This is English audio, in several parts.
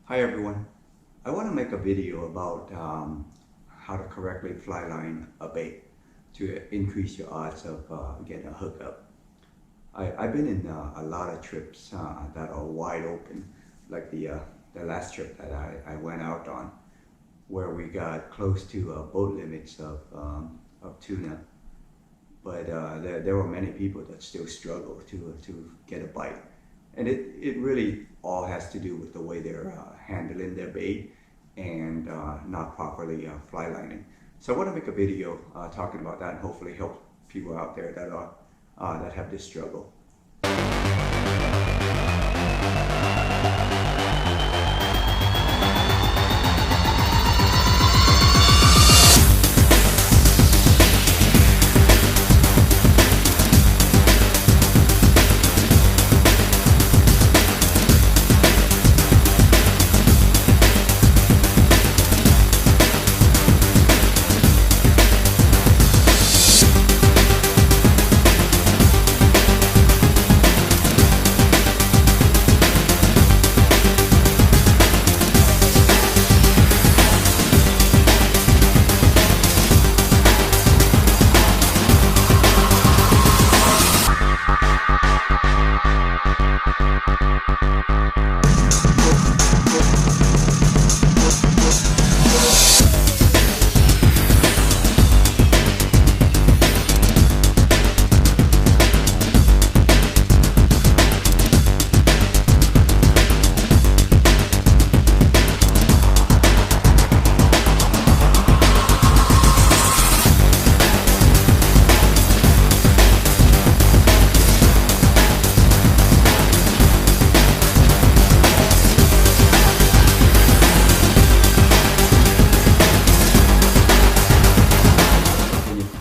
Hi everyone. I want to make a video about how to correctly fly line a bait to increase your odds of getting a hookup. I've been in a lot of trips that are wide open, like the last trip that I went out on, where we got close to boat limits of tuna, but there were many people that still struggle to get a bite. And it really all has to do with the way they're handling their bait and not properly fly lining. So I want to make a video talking about that and hopefully help people out there that have this struggle.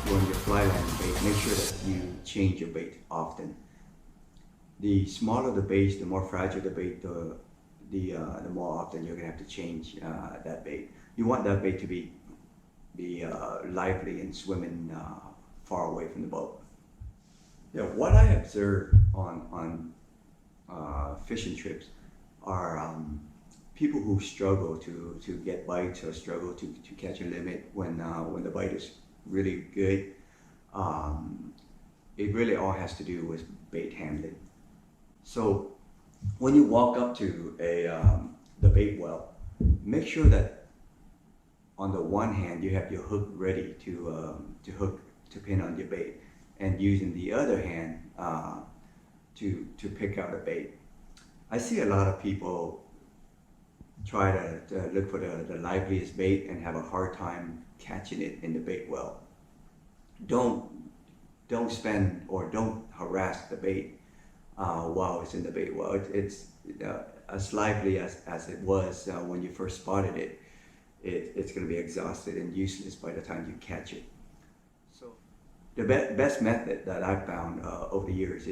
When you fly line bait, make sure that you change your bait often. The smaller the bait, the more fragile the bait, the more often you're gonna have to change that bait. You want that bait to be lively and swimming far away from the boat. Yeah, what I observe on fishing trips are people who struggle to get bites or struggle to catch a limit when the bite is really good. Um, it really all has to do with bait handling. So when you walk up to the bait well, make sure that on the one hand you have your hook ready to pin on your bait, and using the other hand to pick out a bait. I see a lot of people try to look for the liveliest bait and have a hard time catching it in the bait well. Don't don't spend or don't harass the bait while it's in the bait well. It's as lively as it was when you first spotted it. It's going to be exhausted and useless by the time you catch it. So the best method that I've found over the years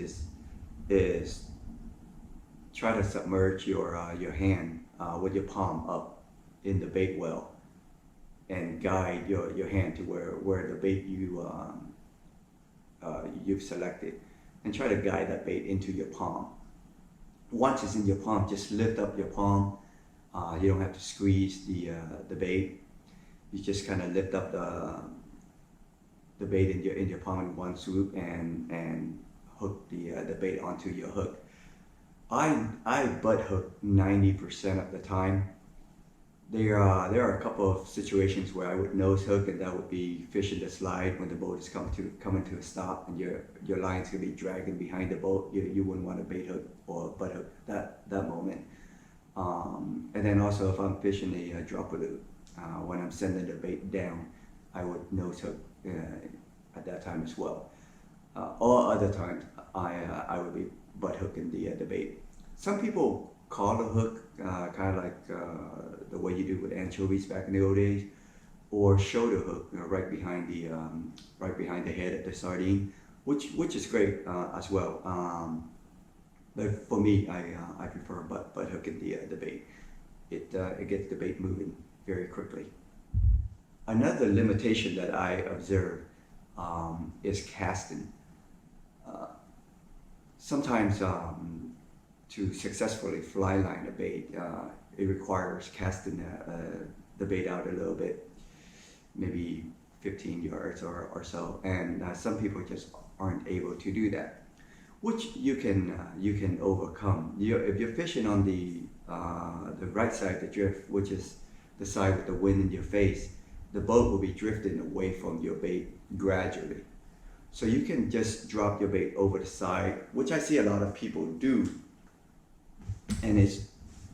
is try to submerge your hand with your palm up in the bait well and guide your hand to where the bait you've selected, and try to guide that bait into your palm. Once it's in your palm, just lift up your palm. You don't have to squeeze the bait. You just kind of lift up the bait in your palm in one swoop and hook the bait onto your hook. I butt hook 90% of the time. There are a couple of situations where I would nose hook, and that would be fishing the slide when the boat is coming to a stop, and your line's gonna be dragging behind the boat. You wouldn't want to bait hook or butt hook that moment. And then also if I'm fishing a dropper loop, when I'm sending the bait down, I would nose hook at that time as well. All other times I would be butt hooking the bait. Some people call the hook kind of like the way you do with anchovies back in the old days, or shoulder hook right behind the head of the sardine, which is great as well. But for me, I prefer butt hooking the bait. It gets the bait moving very quickly. Another limitation that I observe is casting. Sometimes to successfully fly line a bait, it requires casting the bait out a little bit, maybe 15 yards or so. And some people just aren't able to do that, which you can overcome. If you're fishing on the right side of the drift, which is the side with the wind in your face, the boat will be drifting away from your bait gradually. So you can just drop your bait over the side, which I see a lot of people do, and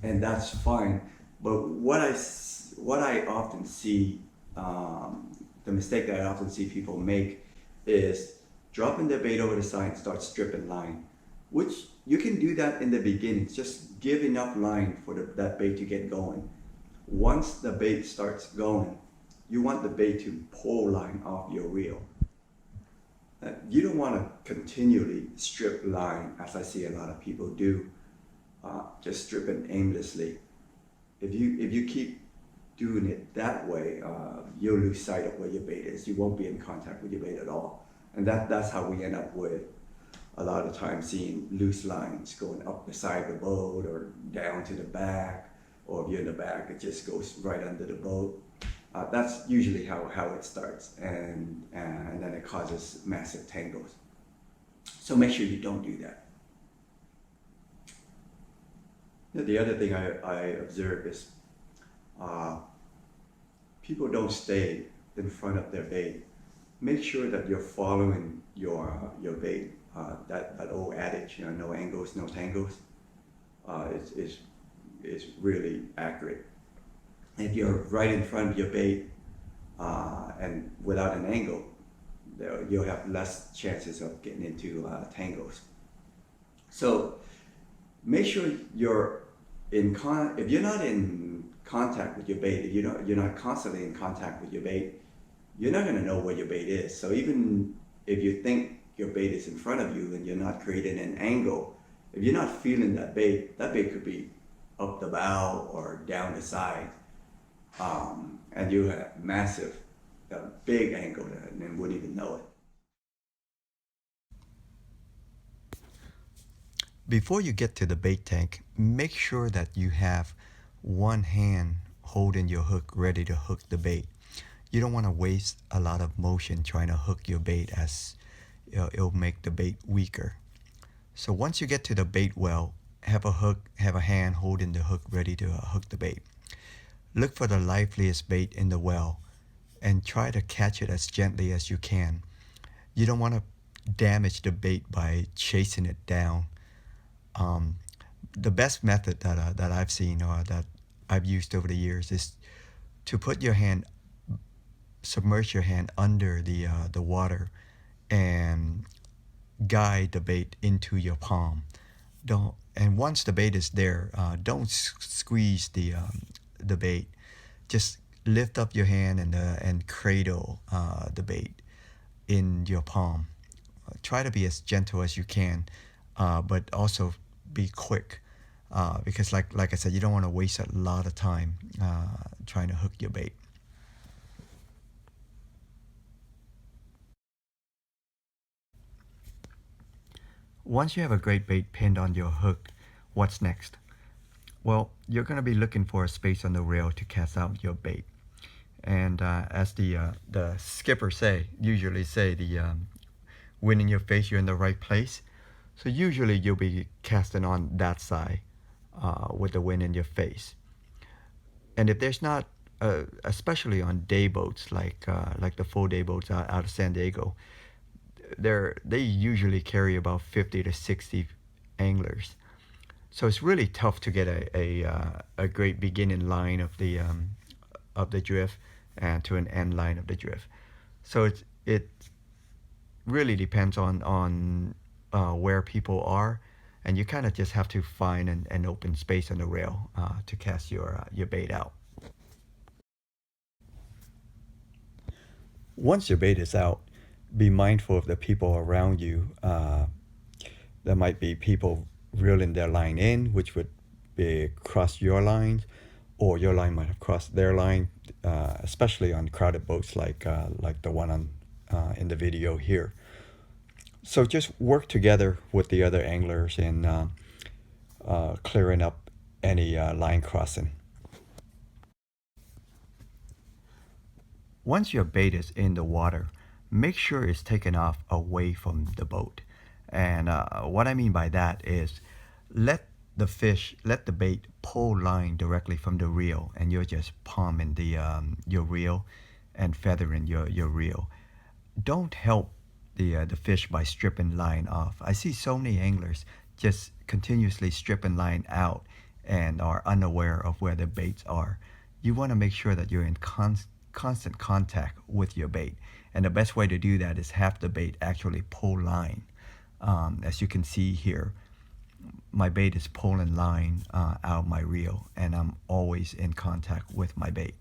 that's fine. But what I often see, the mistake that I often see people make is dropping their bait over the side and start stripping line, which you can do that in the beginning. Just give enough line for that bait to get going. Once the bait starts going, you want the bait to pull line off your reel. You don't want to continually strip line, as I see a lot of people do, just stripping aimlessly. If you keep doing it that way, you'll lose sight of where your bait is. You won't be in contact with your bait at all. And that's how we end up with a lot of times seeing loose lines going up the side of the boat or down to the back, or if you're in the back, it just goes right under the boat. That's usually how it starts, and then it causes massive tangles. So make sure you don't do that. The other thing I observe is people don't stay in front of their bait. Make sure that you're following your bait. That old adage, no angles, no tangles, is really accurate. If you're right in front of your bait and without an angle, you'll have less chances of getting into tangles. So make sure you're if you're not in contact with your bait, if you're not constantly in contact with your bait, you're not going to know where your bait is. So even if you think your bait is in front of you and you're not creating an angle, if you're not feeling that bait could be up the bow or down the side. And you have massive, big angle and wouldn't even know it. Before you get to the bait tank, make sure that you have one hand holding your hook ready to hook the bait. You don't want to waste a lot of motion trying to hook your bait, as it'll make the bait weaker. So once you get to the bait well, have a hand holding the hook ready to hook the bait. Look for the liveliest bait in the well and try to catch it as gently as you can. You don't want to damage the bait by chasing it down. The best method that I've seen or that I've used over the years is to put your hand, submerge your hand under the water and guide the bait into your palm. And once the bait is there, don't squeeze the bait. Just lift up your hand and cradle the bait in your palm. Try to be as gentle as you can, but also be quick, because like I said, you don't want to waste a lot of time trying to hook your bait. Once you have a great bait pinned on your hook, what's next? Well, you're going to be looking for a space on the rail to cast out your bait. And as the skipper usually say, the wind in your face, you're in the right place. So usually you'll be casting on that side with the wind in your face. And if there's not, especially on day boats like the full day boats out of San Diego, they usually carry about 50 to 60 anglers. So it's really tough to get a great beginning line of the drift and to an end line of the drift. So it really depends on where people are, and you kind of just have to find an open space on the rail to cast your bait out. Once your bait is out, be mindful of the people around you. There might be people reeling their line in, which would be cross your lines, or your line might have crossed their line, especially on crowded boats like the one on in the video here. So just work together with the other anglers and clearing up any line crossing. Once your bait is in the water, make sure it's taken off away from the boat. And what I mean by that is let let the bait pull line directly from the reel, and you're just palming your reel and feathering your reel. Don't help the fish by stripping line off. I see so many anglers just continuously stripping line out and are unaware of where the baits are. You want to make sure that you're in constant contact with your bait. And the best way to do that is have the bait actually pull line. As you can see here, my bait is pulling line out my reel, and I'm always in contact with my bait.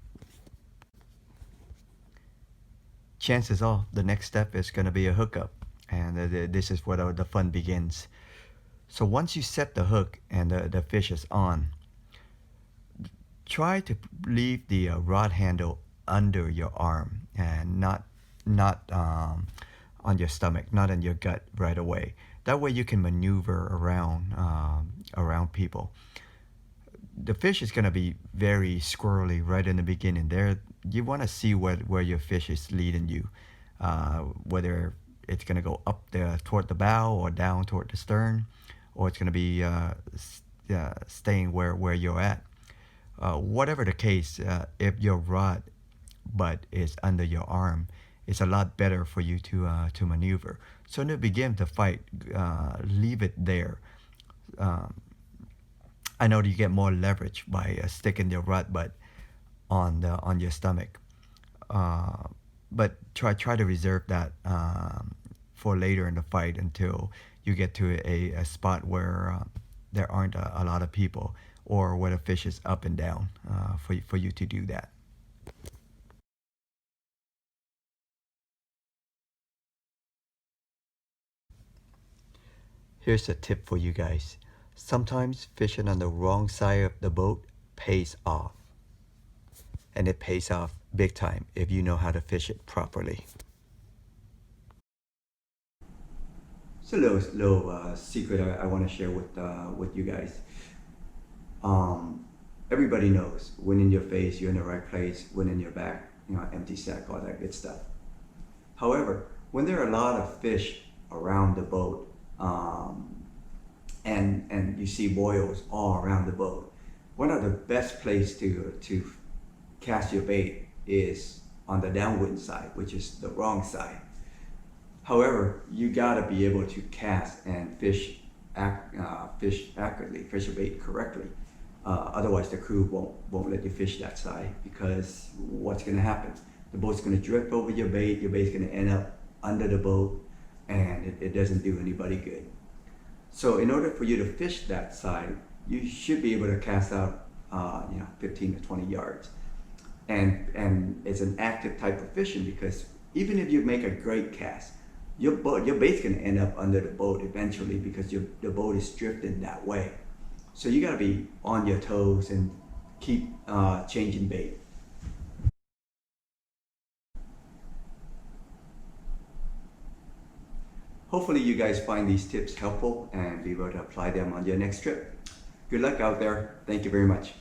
Chances are the next step is going to be a hookup, and this is where the fun begins. So once you set the hook and the fish is on, try to leave the rod handle under your arm and not on your stomach, not in your gut right away. That way you can maneuver around people. The fish is going to be very squirrely right in the beginning. There, you want to see where your fish is leading you, whether it's going to go up there toward the bow or down toward the stern, or it's going to be staying where you're at. Whatever the case, if your rod butt is under your arm, it's a lot better for you to maneuver. So in the beginning of the fight, leave it there. I know you get more leverage by sticking your rod butt on your stomach, but try to reserve that for later in the fight until you get to a spot where there aren't a lot of people, or where the fish is up and down for you to do that. Here's a tip for you guys. Sometimes fishing on the wrong side of the boat pays off. And it pays off big time if you know how to fish it properly. It's a little secret I want to share with you guys. Everybody knows wind in your face, you're in the right place, wind in your back, empty sack, all that good stuff. However, when there are a lot of fish around the boat, and you see boils all around the boat, one of the best place to cast your bait is on the downwind side, which is the wrong side. However, you gotta be able to cast and fish accurately, fish your bait correctly. Otherwise, the crew won't let you fish that side, because what's gonna happen? The boat's gonna drift over your bait. Your bait's gonna end up under the boat, and it doesn't do anybody good. So in order for you to fish that side, you should be able to cast out 15 to 20 yards. And it's an active type of fishing, because even if you make a great cast, your bait's gonna end up under the boat eventually, because the boat is drifting that way. So you gotta be on your toes and keep changing bait. Hopefully you guys find these tips helpful and be able to apply them on your next trip. Good luck out there. Thank you very much.